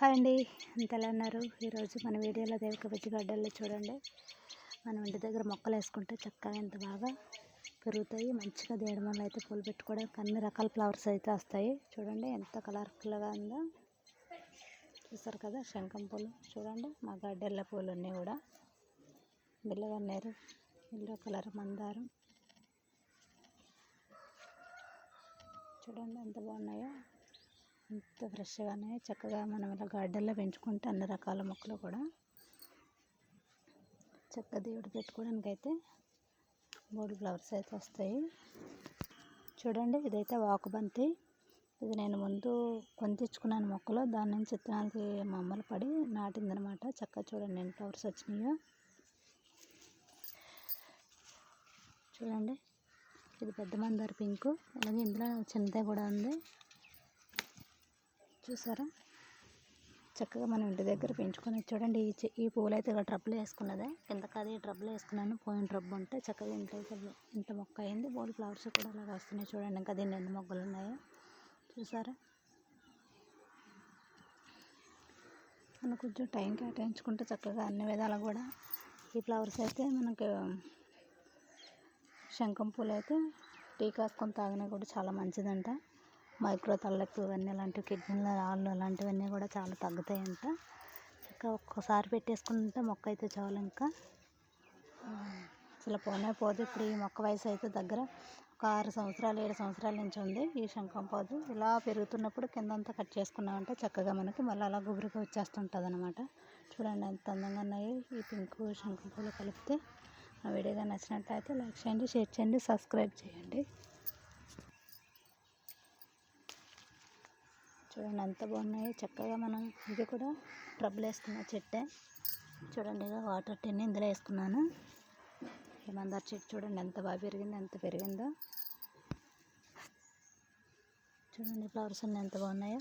Hi అండి, అంతలా ఉన్నారు. ఈరోజు మన వీడియోలో దేవక బజ్జి గడ్డల్లో చూడండి, మనం ఇంటి దగ్గర మొక్కలు వేసుకుంటే చక్కగా ఎంత బాగా పెరుగుతాయి. మంచిగా దేయడం వల్ల అయితే పూలు పెట్టుకోవడానికి అన్ని రకాల ఫ్లవర్స్ అయితే వస్తాయి. చూడండి ఎంత కలర్ఫుల్గా ఉందో, చూస్తారు కదా. శంఖం పూలు చూడండి, మా గడ్డెల్ల పూలు అన్నీ కూడా బిల్లగన్నేరు, ఎల్లో కలర్ మందారం చూడండి ఎంత బాగున్నాయో. ఎంత ఫ్రెష్గానే చక్కగా మనం ఇలా గార్డెన్లో పెంచుకుంటే అన్ని రకాల మొక్కలు కూడా చక్కగా దేవుడు పెట్టుకోవడానికి అయితే బోర్డు ఫ్లవర్స్ అయితే వస్తాయి. చూడండి, ఇదైతే వాకుబంతి. ఇది నేను ముందు కొని తెచ్చుకున్నాను మొక్కలు, దాని నుంచి విత్తనాలకి మా అమ్మలు పడి నాటిందనమాట. చక్కగా చూడండి ఎన్ని ఫ్లవర్స్ వచ్చినాయో. చూడండి, ఇది పెద్ద మందార పింకు. అలాగే ఇందులో చిన్నదే కూడా ఉంది, చూసారా. చక్కగా మనం ఇంటి దగ్గర పెంచుకొని చూడండి. ఈ పూలు అయితే ఇక్కడ ట్రబ్బులు వేసుకున్నదే, కిందకి అది ట్రబ్బులు వేసుకున్నాను. పోయిన ట్రబ్బు ఉంటే చక్కగా ఇంత మొక్క అయింది. బోల్ ఫ్లవర్స్ కూడా అలాగే వస్తున్నాయి. చూడండి ఇంకా దీన్ని ఎన్ని మొగ్గలు ఉన్నాయో, చూసారా. మనం కొంచెం టైం కేటాయించుకుంటే చక్కగా అన్ని విధాలు కూడా ఈ ఫ్లవర్స్ అయితే మనకు శంఖం పూలు అయితే టీ కాసుకొని తాగినా కూడా చాలా మంచిదంట. మైక్రో తలనొప్పి ఇవన్నీ అలాంటివి, కిడ్నీల రాళ్ళు అలాంటివన్నీ కూడా చాలా తగ్గుతాయంట. ఇంకా ఒక్కసారి పెట్టేసుకుంటే మొక్క అయితే చాలు, ఇంకా అసలు పోనే పోదు. ఇప్పుడు ఈ మొక్క వయసు అయితే దగ్గర ఒక 6 సంవత్సరాలు 7 సంవత్సరాల నుంచి ఉంది ఈ శంఖం పోదు. ఇలా పెరుగుతున్నప్పుడు కిందంతా కట్ చేసుకున్నామంటే చక్కగా మనకి మళ్ళీ అలా గుబురుగా వచ్చేస్తుంటుంది అనమాట. చూడండి ఎంత అందంగా ఉన్నాయి ఈ పింక్ శంఖం పూలు కలిపితే. ఆ వీడియోగా నచ్చినట్లయితే లైక్ చేయండి, షేర్ చేయండి, సబ్స్క్రైబ్ చేయండి. చూడండి ఎంత బాగున్నాయో. చక్కగా మనం ఇది కూడా ట్రబ్బులు వేసుకున్న చెట్టే. చూడండి ఇక వాటర్ టిన్ ఇందులో వేసుకున్నాను. ఈ మందార చెట్టు చూడండి ఎంత బాగా పెరిగిందో, ఎంత పెరిగిందో. చూడండి ఫ్లవర్స్ అన్నీ ఎంత బాగున్నాయో.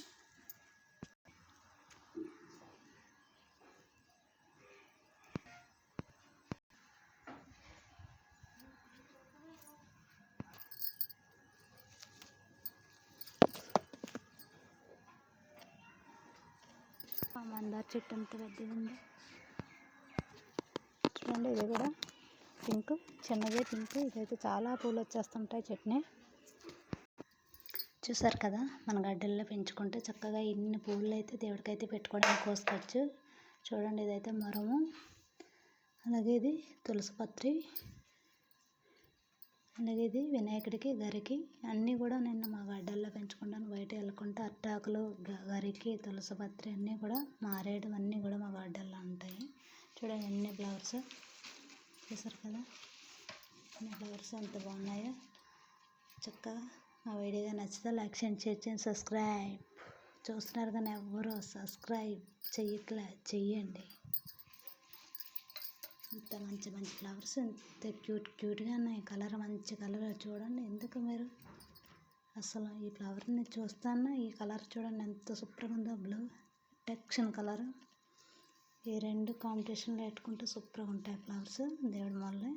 మందార చెట్టు ఎంత పెద్దగా ఉంది చూడండి. ఇది కూడా పింక్, చిన్నదే పింక్. ఇదైతే చాలా పూలు వచ్చేస్తుంటాయి చెట్టుని. చూసారు కదా, మన గడ్డల్లో పెంచుకుంటే చక్కగా ఇన్ని పూలు అయితే దేవుడికైతే పెట్టుకోవడానికి కోసుకోవచ్చు. చూడండి ఇదైతే మరము, అలాగే ఇది తులసి పత్రి, అలాగే ఇది వినాయకుడికి గరికి. అన్నీ కూడా నేను మా గడ్డల్లో పెంచుకుంటాను. బయట వెళ్ళకుండా అట్టాకులు, గరికి, తులసి పత్రి అన్నీ కూడా మారేడు అన్నీ కూడా మా గడ్డల్లో ఉంటాయి. చూడండి ఎన్ని ఫ్లవర్స్, చూసారు కదా ఎన్ని ఫ్లవర్స్ ఎంత బాగున్నాయో. చక్కగా మా వీడియోగా నచ్చితే లైక్ చేయండి, షేర్ చేయండి, సబ్స్క్రైబ్. చూస్తున్నారు కానీ ఎవరు సబ్స్క్రైబ్ చెయ్యండి. ఇంత మంచి మంచి ఫ్లవర్స్, ఎంత క్యూట్గా ఉన్నాయి. కలర్ మంచి కలర్ చూడండి. ఎందుకు మీరు అసలు ఈ ఫ్లవర్ని చూస్తాను, ఈ కలర్ చూడండి ఎంత సూపర్గా ఉందో. బ్లూ టెక్షన్ కలర్, ఈ రెండు కాంబినేషన్లో పెట్టుకుంటే సూపర్గా ఉంటాయి ఫ్లవర్స్ దేవుడి వల్లే.